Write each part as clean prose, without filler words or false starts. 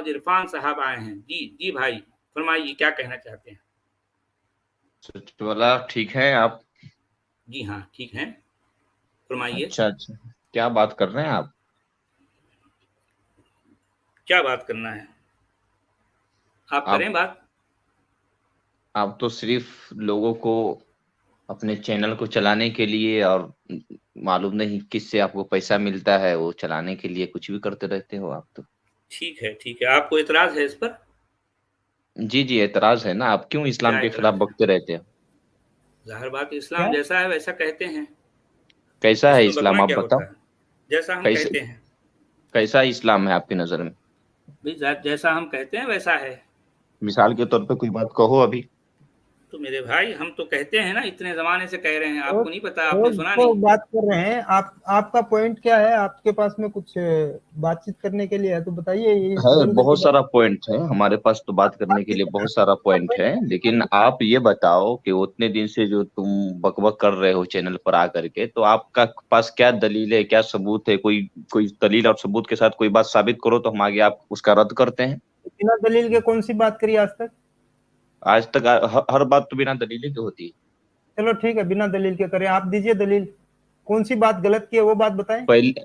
मोहम्मद इरफान साहब आए हैं। जी भाई फरमाइए, क्या कहना चाहते हैं? सच वाला ठीक है आप? जी हाँ ठीक है, फरमाइए। अच्छा, क्या बात कर रहे हैं आप? क्या बात करना है, आप करें बात। आप तो सिर्फ लोगों को अपने चैनल को चलाने के लिए, और मालूम नहीं किससे आपको पैसा मिलता है, वो चलाने के लिए कुछ भी करते रहते हो आप तो। ठीक है, आपको एतराज है इस पर? जी एतराज है ना। आप क्यों इस्लाम क्या के खिलाफ एतराज है? बकते रहते हो? जाहिर बात इस्लाम जैसा है वैसा कहते हैं, कैसा है इसमें इस्लाम, बकना आप क्या बताओ। होता है? जैसा हम कैसे कहते हैं कैसा इस्लाम है आपकी नजर में? भाई, जैसा हम कहते हैं वैसा है। मिसाल के तौर पे कोई बात कहो अभी। तो मेरे भाई हम तो कहते हैं ना, इतने जमाने से कह रहे हैं, आपको नहीं पता, आपने रोज सुना तो नहीं? बात कर रहे हैं आपका पॉइंट क्या है? आपके पास में कुछ बातचीत करने के लिए है तो बताइए। है, बहुत सारा पॉइंट है हमारे पास तो बात करने के लिए, बहुत सारा पॉइंट है। लेकिन आप ये बताओ कि उतने दिन से जो तुम बकबक कर रहे हो चैनल पर आकर के, तो आपका पास क्या दलील है, क्या सबूत है? कोई कोई दलील और सबूत के साथ कोई बात साबित करो तो हम आगे आप उसका रद्द करते हैं। बिना दलील के कौन सी बात करी आज तक? आज तक हर बात तो बिना दलील की होती है। चलो ठीक है, बिना दलील के करें, आप दीजिए दलील। कौन सी बात गलत की है वो बात बताएं। पहले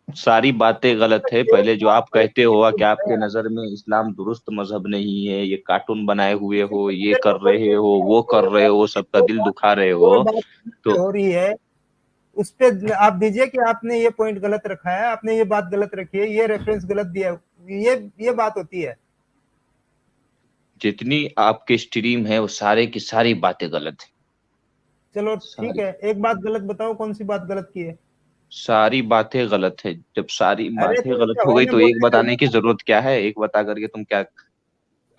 सारी बातें गलत है। पहले जो आप कहते हो कि आपके नजर में इस्लाम दुरुस्त मजहब नहीं है, ये कार्टून बनाए हुए हो, ये कर रहे हो, वो कर रहे हो, सबका दिल दुखा रहे हो, तो हो रही है उस पे आप दीजिए कि आपने ये पॉइंट गलत रखा है, आपने ये बात गलत रखी है, ये रेफरेंस गलत दिया है, ये बात होती है। जितनी आपके स्ट्रीम है वो सारे की सारी बातें गलत है। चलो ठीक है, एक बात गलत बताओ, कौन सी बात गलत की है? सारी बातें गलत है। जब सारी बातें तो गलत हो गई तो एक बताने की जरूरत क्या है? एक बता करके तुम क्या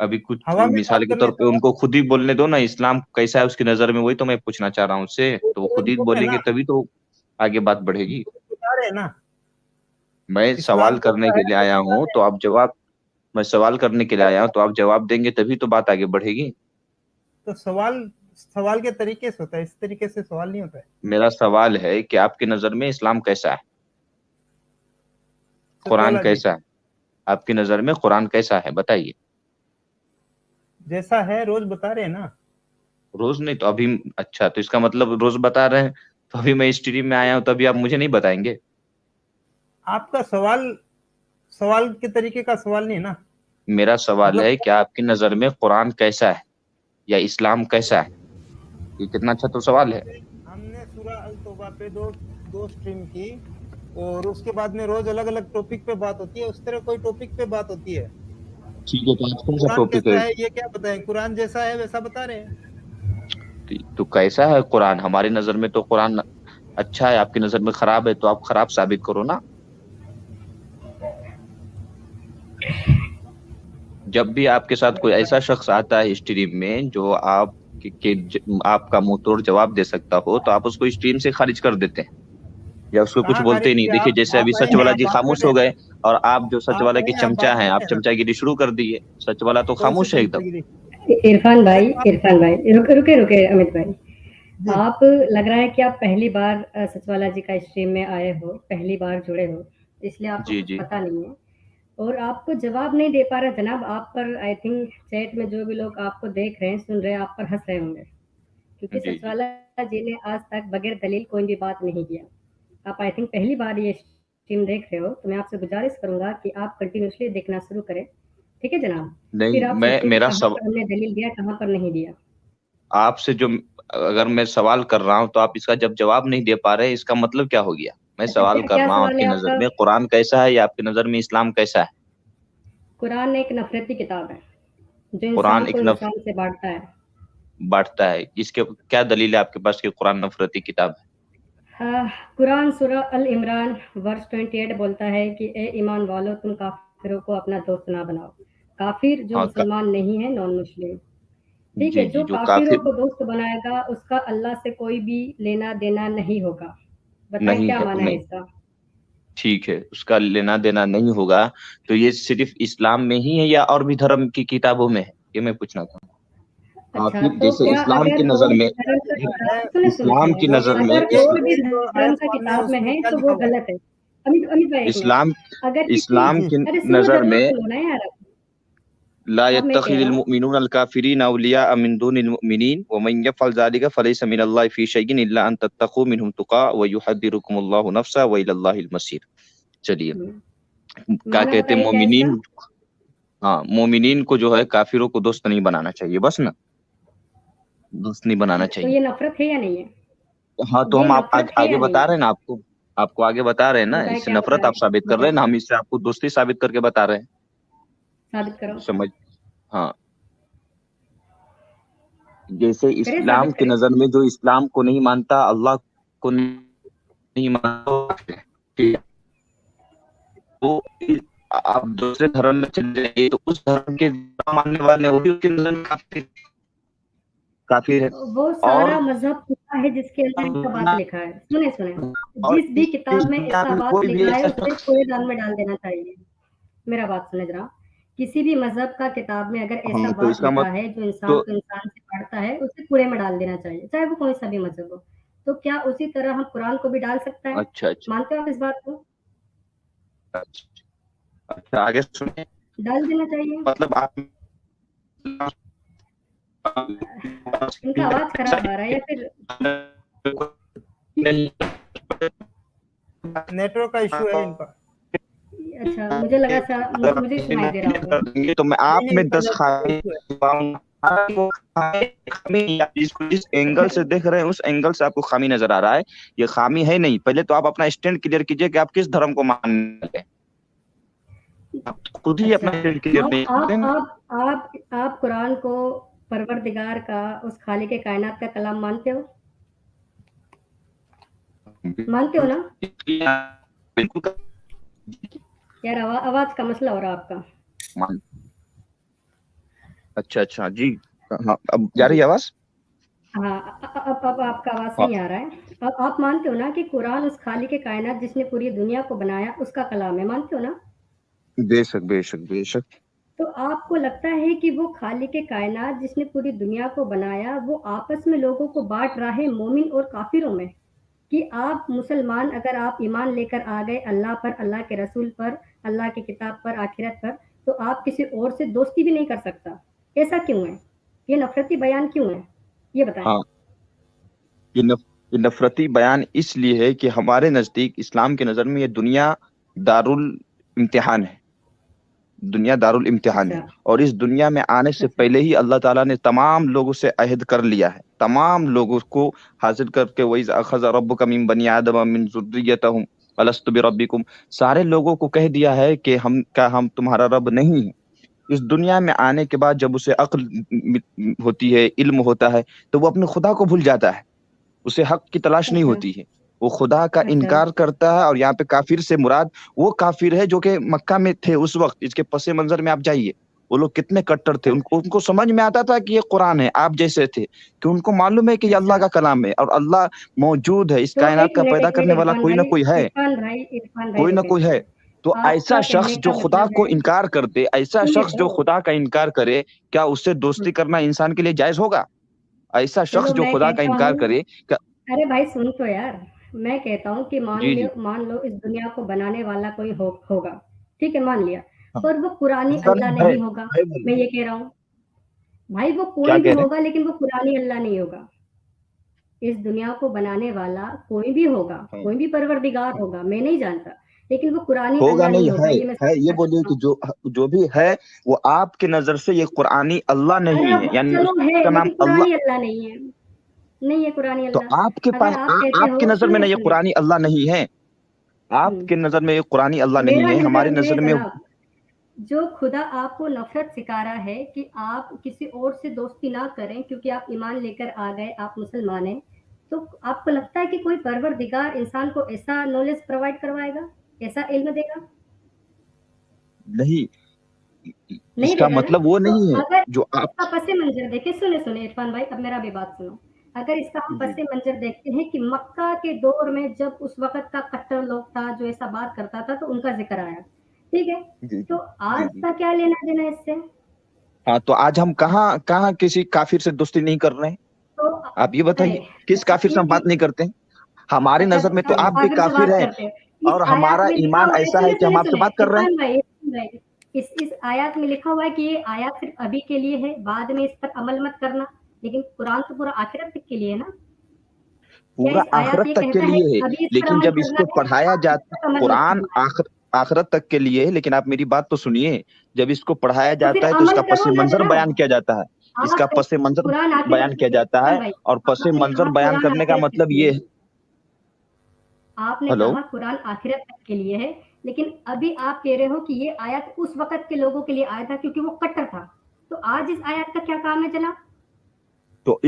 अभी कुछ मिसाल के तौर पे उनको खुद ही बोलने दो ना, इस्लाम कैसा है उसकी नजर में, वही तो मैं पूछना चाह रहा हूँ उससे। तो वो खुद ही बोलेंगे तभी तो आगे बात बढ़ेगी। बता रहे ना, मैं सवाल करने के लिए आया हूँ तो आप जवाब, मैं सवाल करने के लिए आया हूँ तो आप जवाब देंगे तभी तो बात आगे बढ़ेगी। तो सवाल के तरीके से होता है, इस तरीके से सवाल नहीं होता है। मेरा सवाल है कि आपकी नजर में इस्लाम कैसा है, कुरान कैसा है? आपकी नजर में कुरान कैसा है बताइए। जैसा है रोज बता रहे हैं ना। रोज नहीं तो अभी? अच्छा, तो इसका मतलब रोज बता रहे हैं तो अभी मैं स्ट्रीम में आया हूँ तो अभी आप मुझे नहीं बताएंगे? आपका सवाल के तरीके का सवाल नहीं ना। मेरा सवाल है क्या आपकी नजर में कुरान कैसा है या इस्लाम कैसा है? ये कितना अच्छा तो सवाल है। हमने सूरह अल तौबा पे दो स्ट्रीम की, और उसके बाद में रोज अलग अलग टॉपिक पे बात होती है, उस तरह कोई टॉपिक पे बात होती है। ठीक है, तो आज कौन सा टॉपिक है? ये क्या बताएं, कुरान जैसा है वैसा बता रहे हैं। तो कैसा है कुरान? हमारी नजर में तो कुरान अच्छा है, आपकी नजर में खराब है, तो आप खराब साबित करो ना। जब भी आपके साथ कोई ऐसा शख्स आता है स्ट्रीम में जो आपका मुंह तोड़ जवाब दे सकता हो, तो आप उसको स्ट्रीम से खारिज कर देते हैं या उसको कुछ बोलते ही नहीं। देखिए जैसे अभी सच वाला जी खामोश हो गए, और आप जो सच वाला के चमचा हैं, आप चमचागिरी शुरू कर दिए। सच वाला तो खामोश है एकदम। इरफान भाई रुके अमित भाई, आप लग रहा है कि आप पहली बार सचवाला जी का स्ट्रीम में आए हो, पहली बार जुड़े हो, इसलिए आपको कुछ पता नहीं है और आपको जवाब नहीं दे पा रहे जनाब। आप पर आई थिंक चैट में जो भी लोग आपको देख रहे हैं, सुन रहे हैं, आप पर हंस रहे होंगे, क्योंकि सचवाला जी ने आज तक बगैर दलील कोई भी बात नहीं किया। आप आई थिंक पहली बार ये स्ट्रीम देख रहे हो, तो मैं आपसे गुजारिश करूंगा कि आप कंटिन्यूसली देखना शुरू करें, ठीक है जनाब? नहीं, फिर आप मेरा हमने दलील दिया, कहाँ पर नहीं दिया। आपसे जो अगर मैं सवाल कर रहा हूं तो आप इसका जब जवाब नहीं दे पा रहे, इसका मतलब क्या हो गया? मैं सवाल कर रहा हूँ आपकी नजर में कुरान कैसा है या आपकी नजर में इस्लाम कैसा है? कुरान एक नफरती किताब है जो इंसान को इंसान से बांटता है। इसके क्या दलील है आपके पास कि कुरान नफरती किताब है? कुरान सूरह अल इमरान वर्स 28 बोलता है कि ए ईमान वालों, तुम काफिरों को अपना दोस्त ना बनाओ। काफिर जो मुसलमान नहीं है, नॉन मुस्लिम, ठीक है, जो काफिरों को दोस्त बनाएगा उसका अल्लाह से कोई भी लेना देना नहीं होगा। बताएं क्या माना है इसका? ठीक है, उसका लेना देना नहीं होगा, तो ये सिर्फ इस्लाम में ही है या और भी धर्म की किताबों में है? ये मैं पूछना था। अच्छा, जैसे इस्लाम की नजर में, इस्लाम की नजर में धर्म का किताब में है तो वो गलत है। अमित भाई, इस्लाम की नजर में, ला अब मैं कह यत्तखिज़ुल रहा हूँ मुमिनूना अल-काफिरीन औलिया मिन दुनिल मुमिनीन व मन यफ़अल ज़ालिका फलैसा मिनल्लाहि फ़ी शैइन इल्ला अन तत्तक़ू मिनहुम तुक़ा व युहद्दिरुकुमुल्लाहु नफ़्सा व इलल्लाहिल मसीर। चलिए, क्या माना कहते हैं बताइए क्या है इसका? मोमिनीन, हाँ मोमिनीन को जो है काफिरों को दोस्त नहीं बनाना चाहिए, बस ना, दोस्त नहीं बनाना तो चाहिए। ये नफरत है या नहीं है? हाँ तो ये हम आप नफरत है आगे या नहीं बता है? रहे हैं ना आपको, आपको आगे बता रहे हैं ना, बताएं इससे क्या बता नफरत रहे आप साबित हैं? कर रहे हैं ना, बताएं, हम इससे आपको दोस्ती साबित करके बता रहे हैं। साबित करो। समझ, हाँ, जैसे करे इस्लाम साबित की करे। नजर में जो इस्लाम को नहीं मानता, अल्लाह को नहीं मानता, ठीक है, तो आप दूसरे धर्म में चले जाइए तो उस धर्म के मानने वाले वो भी उसके नजर में काफिर है। वो और सारा मजहब खुदा है जिसके अंदर ऐसा बात लिखा है। सुने सुने, और जिस भी किताब में दुनिया ऐसा में बात कोई भी लिखा है ऐसा उसे शख्स, कूड़ेदान में डाल देना चाहिए। मेरा बात सुने जरा, किसी भी मजहब का किताब में अगर ऐसा हाँ तो बात इसका लिखा मत है जो इंसान तो को इंसान से पढ़ता है उसे कूड़े में डाल देना चाहिए, चाहे वो कोई सा भी मजहब हो। तो क्या उसी तरह हम कुरान को भी डाल सकते हैं? अच्छा अच्छा मानते हो आप इस बात को? अच्छा अच्छा, आगे सुनिए। डाल देना चाहिए। मतलब आप इनका आवाज खराब आ रहा है या फिर नेटवर्क का इशू है इनका। अच्छा, मुझे लगा सा मुझे सुनाई दे रहा होगा। तो मैं आप नहीं में इनका 10 नेटवर्क का इशू है। खामी, जिस एंगल से देख रहे हैं उस एंगल से आपको खामी नजर आ रहा है, ये खामी है नहीं। पहले तो आप अपना स्टैंड क्लियर कीजिए कि आप किस धर्म को मानने वाले हैं। आप खुद ही अच्छा, अपना स्टैंड क्लियर नहीं करते हैं। आप कुरान को परवरदिगार का, उस खालिक कायनात का कलाम मानते हो? मानते हो ना? बिल्कुल यार आवाज का मसला हो रहा है आपका। मान, अच्छा अच्छा जी, हाँ अब जा रही जी है आवाज? हाँ, अब आपका आवाज हाँ सही आ रहा है। अब आप मानते हो ना कि कुरान उस खालिक कायनात जिसने पूरी दुनिया को बनाया उसका कलाम है, मानते हो ना? बेशक बेशक बेशक। तो आपको लगता है कि वो खालिक कायनात जिसने पूरी दुनिया को बनाया वो आपस में लोगों को बांट रहा है मोमिन और काफिरों में? कि आप मुसलमान अगर आप ईमान लेकर आ गए अल्लाह पर, अल्लाह के रसूल पर, अल्लाह की किताब पर, आखिरत पर, तो आप किसी और से दोस्ती भी नहीं कर सकता। ऐसा क्यों है? ये नफरती बयान क्यों है? ये बताएं। हाँ, ये ये नफरती बयान इसलिए है कि हमारे नजदीक, इस्लाम के नजर में, ये दुनिया दारुल इम्तिहान है, दुनिया दारुल इम्तिहान है। अच्छा और इस दुनिया में आने से अच्छा पहले ही अल्लाह ताला ने तमाम लोगों से अहद कर लिया है, तमाम लोगों को हासिल करके, वही अखज़ रब्बुका मिन बनी आदम मिन ज़ुर्रिय्यतिहिम अलस्तु बिरब्बिकुम, सारे लोगों को कह दिया है कि हम तुम्हारा रब नहीं है। इस दुनिया में आने के बाद जब उसे अक्ल होती है, इल्म होता है, तो वो अपने खुदा को भूल जाता है, उसे हक की तलाश नहीं अच्छा होती है, वो खुदा का अच्छा इनकार करता है। और यहाँ पे काफिर से मुराद वो काफिर है जो कि मक्का में थे उस वक्त। इसके पसे मंजर में आप जाइए, वो लोग कितने कट्टर थे, उनको उनको समझ में आता था कि ये कुरान है, आप जैसे थे, कि उनको मालूम है कि ये अल्लाह अच्छा। का कलाम है और अल्लाह मौजूद है, इस तो कायनात का पैदा एक करने मिनट वाला इरफान कोई ना भाई, कोई है, इरफान भाई कोई ना रुके। कोई है। तो ऐसा आपका शख्स कहने जो का खुदा मतलब को है, इनकार कर दे, ऐसा सुनिए शख्स तो। जो खुदा का इनकार करे, क्या उससे दोस्ती करना इंसान के लिए जायज होगा? ऐसा शख्स चलो जो मैं खुदा का कहता इनकार हूँ, करे, क्या? अरे भाई सुन तो यार, मैं कहता हूँ कि जी जी, मान लो इस दुनिया को बनाने वाला कोई होगा, ठीक है, मान लिया, हाँ, पर वो कुरानी होगा अल्लाह नहीं, नहीं होगा। है बोल मैं रहे हैं। ये कह रहा हूँ भाई, वो क्या कोई भी कह रहे हैं? होगा लेकिन वो कुरानी अल्लाह नहीं होगा। इस दुनिया को बनाने वाला कोई भी होगा, हाँ, कोई भी परवरदिगार हाँ। होगा, मैं नहीं जानता, लेकिन वो कुरानी होगा अल्लाह नहीं, नहीं होगा, ये मैं है ये साबित कर बोलिए सकता कि हूँ। जो भी है वो आपके नजर से ये कुरानी अल्लाह अरे नहीं अब है, यानी चलो है उसका नाम लेकिन अल्लाह। कुरानी अल्लाह नहीं है, नहीं है कुरानी तो आपके अल्लाह। पास अगर आप कहते आपकी हो, नजर में सुनिए ना ये सुनिए, कुरानी अल्लाह नहीं है, हम्म, आपके नजर में ये कुरानी अल्लाह नहीं मेरा है, नजर हमारी में नजर में। जनाब, जो खुदा आपको नफरत सिखा रहा है कि आप किसी और से दोस्ती ना करें क्योंकि आप ईमान लेकर आ गए, आप मुसलमान हैं, तो आपको लगता है कि कोई परवरदिगार इंसान को ऐसा नॉलेज प्रोवाइड करवाएगा, ऐसा इल्म देगा? नहीं, नहीं इसका देगा ना। मतलब वो तो नहीं है अगर जो आप। इसका पसे मंजर देखे, सुने सुने इरफान भाई, अब मेरा भी बात सुनो। अगर इसका हम जी पसे मंजर देखते हैं कि मक्का के दौर में जब उस वक्त का कट्टर लोग था जो ऐसा बात करता था तो उनका जिक्र आया, ठीक है, जी तो जी जी आज जी। का क्या लेना देना इससे? हाँ तो आज हम कहाँ कहाँ किसी काफिर से दोस्ती नहीं कर रहे हैं? तो आप ये अरे बताइए, किस अच्छा काफिर से हम बात नहीं करते हैं? हमारी अच्छा नजर में तो आप आप भी काफिर से काफिर बात हैं, करते हैं, इस और आयत हमारा में लिखा ईमान हुआ है, ऐसा है सुने कि हम सुने आपसे सुने बात कर रहे हैं। इरफान भाई, इस आयत में लिखा हुआ है कि ये आयत सिर्फ अभी के लिए है, बाद में इस पर अमल मत करना, लेकिन कुरान तो पूरा आखिरत तक के लिए है ना। पूरा आखिरत तक के लिए है, लेकिन जब इसको पढ़ाया जाता, कुरान आखिरत तक के लिए है, लेकिन आप मेरी बात तो सुनिए, जब इसको पढ़ाया जाता है तो इसका पस मंजर बयान किया जाता है, इसका पस मंजर बयान किया जाता है, और पस मंजर बयान करने का मतलब ये है। आपने कहा कुरान आखिरत तक के लिए है, लेकिन अभी आप कह रहे हो कि ये आयत उस वक्त के लोगों के लिए आया था क्योंकि वो कट्टर था, तो आज इस आयत का क्या काम है जनाब? तो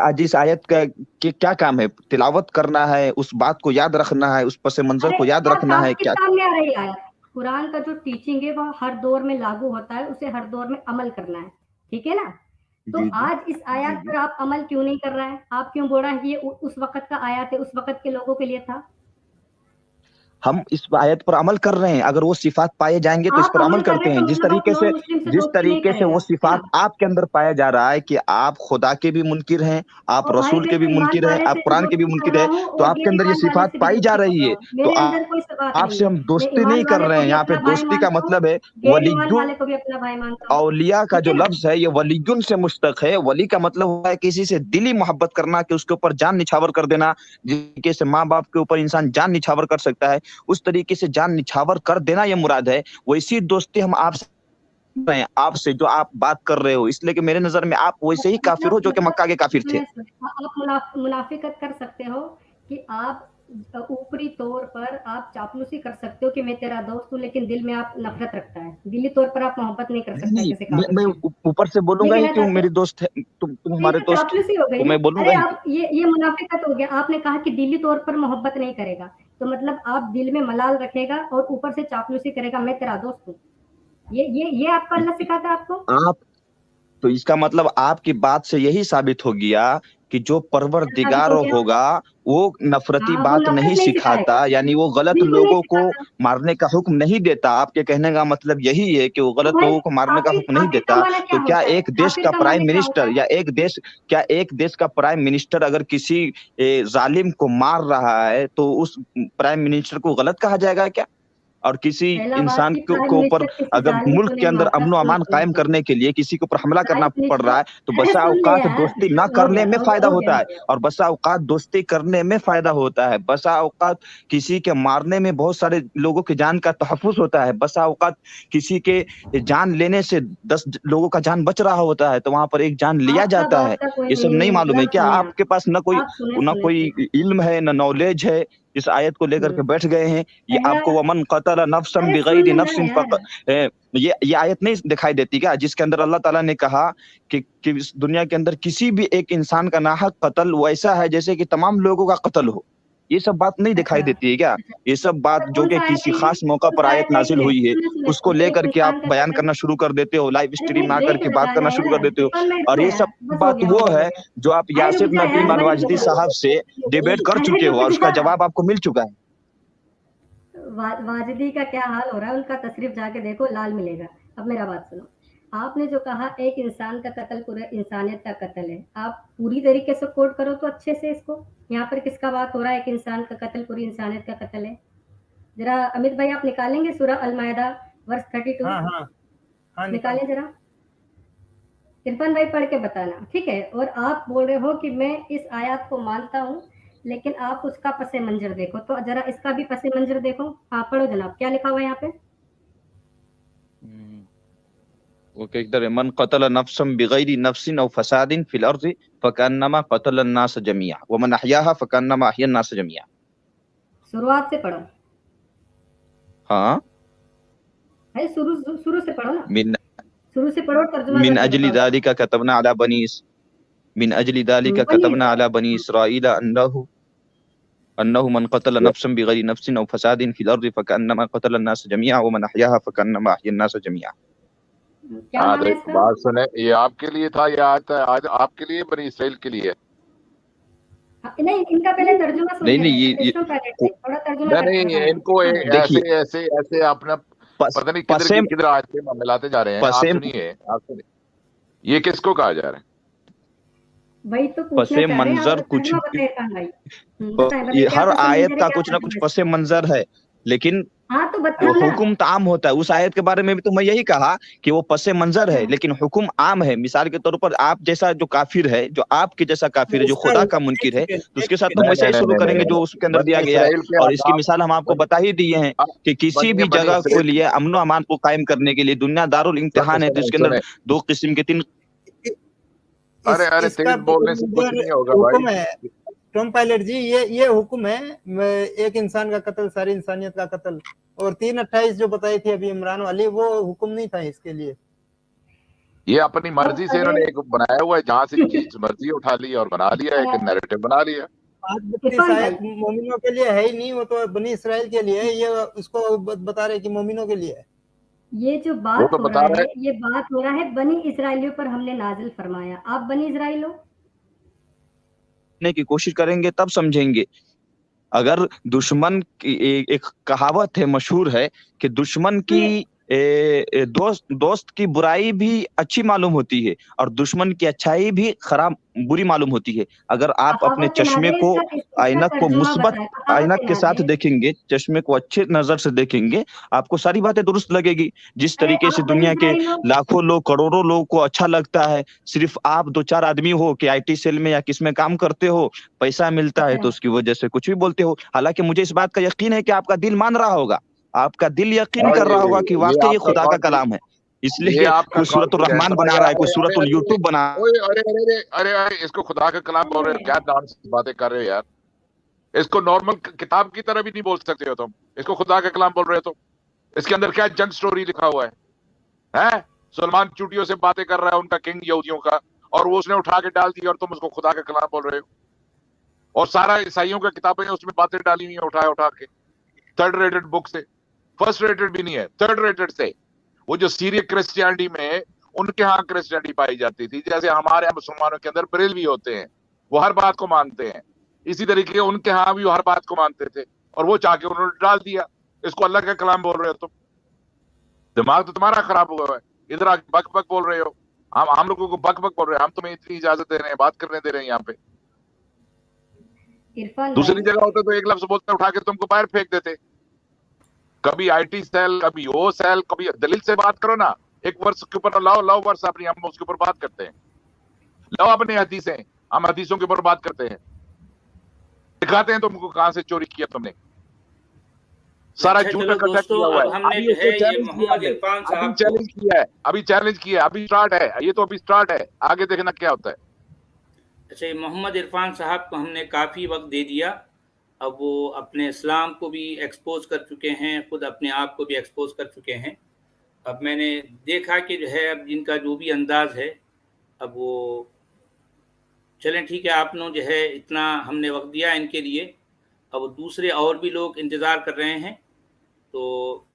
आज इस आयत का क्या काम है? तिलावत करना है, उस बात को याद रखना है, उस पस मंजर को याद रखना है। क्या सामने आ रही आयत? कुरान का जो टीचिंग है वो हर दौर में लागू होता है, उसे हर दौर में अमल करना है, ठीक है ना। तो आज इस आयत पर आप अमल क्यों नहीं कर रहा है? आप क्यों बोल रहा है कि ये उस वक्त का आयत है, उस वक्त के लोगों के लिए था? हम इस आयत पर अमल कर रहे हैं, अगर वो सिफात पाए जाएंगे तो इस पर अमल करते हैं। जिस तरीके से वो सिफात आपके अंदर पाया जा रहा है कि आप खुदा के भी मुनकिर हैं, आप रसूल के भी मुनकिर हैं, आप कुरान के भी मुनकिर हैं, तो आपके अंदर ये सिफात पाई जा रही है, तो आपसे हम दोस्ती नहीं कर रहे हैं। यहाँ पे दोस्ती का मतलब है वलियुन, औलिया का जो लफ्ज है ये वलियुन से मुश्तक है। वली का मतलब हुआ है किसी से दिली मोहब्बत करना, कि उसके ऊपर जान निछावर कर देना। जिस तरीके से माँ बाप के ऊपर इंसान जान निछावर कर सकता है, उस तरीके से जान निछावर कर देना ये मुराद है। वैसी दोस्ती हम आपसे जो आप बात कर रहे हो, इसलिए कि मेरे नजर में आप वैसे ही काफिर हो जो कि मक्का के काफिर थे। आप मुनाफिकत कर सकते हो कि आप ऊपरी तौर पर आप चापलूसी कर सकते हो कि मैं तेरा दोस्त हूँ, लेकिन दिल में आप नफरत रखता है, दिली तौर पर आप मोहब्बत नहीं कर सकते। मैं ऊपर से बोलूंगा ही क्यों मेरी दोस्त है, तुम हमारे दोस्त, तो मैं बोलूंगा ये मुनाफिकत हो गया। आपने कहा कि दिली तौर पर मोहब्बत नहीं करेगा, तो मतलब आप दिल में मलाल रखेगा और ऊपर से चापलूसी करेगा, मैं तेरा दोस्त हूँ। ये आपका अल्लाह सिखाता है आपको? आप तो इसका मतलब आपकी बात से यही साबित हो गया कि जो परवरदिगार होगा वो नफरती बात नहीं सिखाता, यानी वो गलत लोगों को मारने का हुक्म नहीं देता। आपके कहने का मतलब यही है कि वो गलत लोगों को मारने का हुक्म नहीं देता। तो क्या एक देश का प्राइम मिनिस्टर या एक देश का प्राइम मिनिस्टर अगर किसी जालिम को मार रहा है तो उस प्राइम मिनिस्टर को गलत कहा जाएगा क्या? और किसी इंसान के ऊपर अगर मुल्क के अंदर अमन और अमान कायम करने के लिए किसी के ऊपर हमला करना पड़ रहा है तो बसा औकात दोस्ती ना करने में फायदा होता है, और बसा औकात दोस्ती करने में फायदा होता है। बसा औकात किसी के मारने में बहुत सारे लोगों की जान का तहफ़्फ़ुज़ होता है। बसा औकात किसी के जान लेने से 10 लोगों का जान बच रहा होता है, तो वहां पर एक जान लिया जाता है। ये सब नहीं मालूम है क्या? आपके पास न कोई इल्म है, न नॉलेज है, इस आयत को लेकर के बैठ गए हैं। ये आपको वमन क़तल नफ्सन बिग़ैरि नफ्सिन ये आयत नहीं दिखाई देती क्या, जिसके अंदर अल्लाह ताला ने कहा कि इस दुनिया के अंदर किसी भी एक इंसान का नाहक कत्ल वैसा है जैसे कि तमाम लोगों का कत्ल हो। ये सब बात नहीं दिखाई देती है क्या? ये सब बात जो कि किसी खास मौका पर आयत नाजिल हुई है उसको लेकर के आप बयान करना शुरू कर देते हो, लाइव स्ट्रीम में आकर के बात करना शुरू कर देते हो। और ये सब बात वो है जो आप यासिर नदीम अल-वाजदी साहब से डिबेट कर चुके हो और उसका जवाब आपको मिल चुका है। वाजिदी का क्या हाल हो रहा है, उनका तशरीफ जाके देखो, लाल मिलेगा। अब मेरा बात सुनो, आपने जो कहा एक इंसान का कत्ल पूरे इंसानियत का कत्ल है, आप पूरी तरीके से कोट करो तो अच्छे से इसको। यहाँ पर किसका बात हो रहा है? एक इंसान का कत्ल पूरी इंसानियत का कत्ल है। जरा अमित भाई आप निकालेंगे सूरह अल-माइदा वर्स 32? हाँ, निकालें जरा। इरफान भाई पढ़ के बताना, ठीक है। और आप बोल रहे हो कि मैं इस आयत को मानता हूँ, लेकिन आप उसका पसे मंजर देखो, तो जरा इसका भी पसे मंजर देखो। हाँ पढ़ो जनाब, क्या लिखा हुआ है यहाँ पे? ओके, इधर मन क़तल नफ्सन बिग़ैरि नफ्सिन औ फ़सादिन फ़िल अर्ज़ि फ़कअन्नमा क़तल अन्नास जमीआ व मन अहयाहा फ़कअन्नमा अहया अन्नास जमीआ। शुरुआत से पढ़ो। हाँ, शुरू से पढ़ो ना। शुरू से पढ़ो, तर्जुमा मिन अजली ज़ालिका कतबना अला बनी इस्राईल अन्नहु मन क़तल नफ्सन बिग़ैरि नफ्सिन औ फ़सादिन फ़िल अर्ज़ि फ़कअन्नमा क़तल अन्नास जमीआ व मन अहयाहा फ़कअन्नमा अहया अन्नास जमीआ। बात सुने, ये आपके लिए था या आज आपके लिए बनी इसराइल के लिए? नहीं, इनका पहले तर्जुमा सुन नहीं ये थोड़ा तर्जुमा नहीं, इनको ऐसे अपना पता नहीं किधर आज से मिलाते जा रहे हैं। आप सुनिए, ये किसको कहा जा रहा है? वही तो पसे मंजर कुछ हर आयत का कुछ ना कुछ पसे मंजर है, लेकिन हाँ तो वो बताओ ना। हुक्म तो आम होता है। उस आयत के बारे में भी तो मैं यही कहा कि वो पसे मंजर है, लेकिन हुक्म आम है। मिसाल के तौर पर आप जैसा जो काफिर है, जो आपके जैसा काफिर है, जो उसका खुदा का एक मुनकिर है, तो उसके साथ सेकंड तो हम नहीं वैसा नहीं ही नहीं शुरू नहीं करेंगे नहीं जो नहीं। उसके अंदर दिया बनी गया है। इसराइल के और इसकी आप मिसाल हम आपको बता ही दिए हैं कि किसी भी बनी जगह के इसराइल लिए अमन व अमान को कायम करने के लिए दुनिया दारुल सुने इम्तिहान है, तो सुने इसके अंदर सुने। 2 किस्म के 3 अरे अरे इसका तेज बोलने से कुछ नहीं होगा भाई। हुक्म है टॉम पायलट जी, ये हुक्म है एक इंसान का कत्ल सारी इंसानियत का कत्ल, और 3:28 जो बताई थी अभी इमरान वाली, वो हुक्म नहीं था इसके लिए। ये अपनी मर्जी से इन्होंने एक बनाया हुआ है, जहां से चीज मर्जी उठा ली और बना लिया, एक नैरेटिव बना लिया। 32 आयत मोमिनों के लिए है ही नहीं, वो तो बनी इसराइल के लिए है। ये उसको बता रहे कि मोमिनों के लिए है। ये जो वो बात तो हो बता रहा रहे है, ये बात हो रहा है बनी इसराइलियों पर हमने नाजिल फरमाया। आप बनी इसराइल हो? की कोशिश करेंगे तब समझेंगे। अगर दुश्मन की एक कहावत है, मशहूर है कि दुश्मन की दोस्त की बुराई भी अच्छी मालूम होती है और दुश्मन की अच्छाई भी खराब बुरी मालूम होती है। अगर आप अपने कहावत चश्मे नाजिल को का इसका ऐनक को तर्जुमा मुस्बत बताएं। कहावत ऐनक के साथ नाजिल, देखेंगे, चश्मे को अच्छे नजर से देखेंगे, आपको सारी बातें दुरुस्त लगेगी। जिस अरे तरीके से आप बनी दुनिया के इसराइल हो? लाखों लोग, करोड़ों लोग को अच्छा लगता है, सिर्फ आप 2-4 आदमी हो कि आईटी सेल में या किस में काम करते हो, पैसा मिलता है तो उसकी वजह से कुछ भी बोलते हो। हालांकि मुझे इस बात का यकीन है कि आपका दिल मान रहा होगा, आपका दिल यकीन और कर रहा होगा कि ये वाकई ये आपका खुदा का कॉन्फिडेंस, कलाम है। ये इसलिए आपका कोई सूरतुल कॉन्फिडेंस रहमान अरे बना रहा है, कोई अरे अरे सूरतुल अरे यूट्यूब बना। ओए अरे अरे अरे अरे इसको खुदा का कलाम बोल रहे हो, क्या डांस बातें कर रहे हो यार। इसको नॉर्मल किताब की तरह भी नहीं बोल सकते हो तुम, इसको खुदा का कलाम बोल रहे हो तुम। इसके अंदर क्या जंग स्टोरी लिखा हुआ है? सलमान चूटियों से बातें कर रहा है, उनका किंग यहूदियों का, और वो उसने उठा के डाल दी और तुम उसको खुदा का कलाम बोल रहे हो। और सारा ईसाइयों का किताबें उसमें बातें डाली हुई है उठा उठा के, 3rd रेटेड बुक से, 1st रेटेड भी नहीं है, 3rd रेटेड से। वो जो सीरियस क्रिश्चियनिटी में उनके यहाँ क्रिश्चियनिटी पाई जाती थी, जैसे हमारे यहाँ मुसलमानों के अंदर बरेलवी होते हैं, वो हर बात को मानते हैं, इसी तरीके उनके यहाँ भी वो हर बात को मानते थे, और वो चाह के उन्होंने डाल दिया। इसको अल्लाह का कलाम बोल रहे हो तुम। दिमाग तो तुम्हारा खराब हुआ है, इधर आके बक बक बोल रहे हो। हम लोगों को बक बक बोल रहे हैं, हम तुम्हें इतनी इजाजत दे रहे हैं, बात करने दे रहे हैं यहाँ पे। इरफान दूसरी भाई, जगह होते तो एक लफ्ज बोलते उठा के तुमको बाहर फेंक देते। कभी आईटी सेल, कभी ओ सेल, कभी दलील से बात करो ना, एक वर्ष के ऊपर लाओ वर्ष अपनी, हम उसके ऊपर बात करते हैं। लाओ अपने हदीसें, हम हदीसों के ऊपर बात करते हैं, दिखाते हैं तुमको कहां से चोरी किया तुमने। सारा अच्छा झूठा चलो इकट्ठा दोस्तों, किया हुआ अब है। हमने अभी जो उसको है ये चैलेंज किया मोहम्मद है, इरफान अभी साहब को, चैलेंज किया है, अभी चैलेंज किया है, अभी स्टार्ट है, ये तो अभी स्टार्ट है, आगे देखना क्या होता है। अच्छा ये मोहम्मद इरफान साहब को हमने काफ़ी वक्त दे दिया। अब वो अपने इस्लाम को भी एक्सपोज कर चुके हैं, खुद अपने आप को भी एक्सपोज कर चुके हैं। अब मैंने देखा कि जो है अब इनका जो भी अंदाज है, अब वो चलें ठीक है, आपने जो है इतना हमने वक्त दिया इनके लिए। अब दूसरे और भी लोग इंतज़ार कर रहे हैं, तो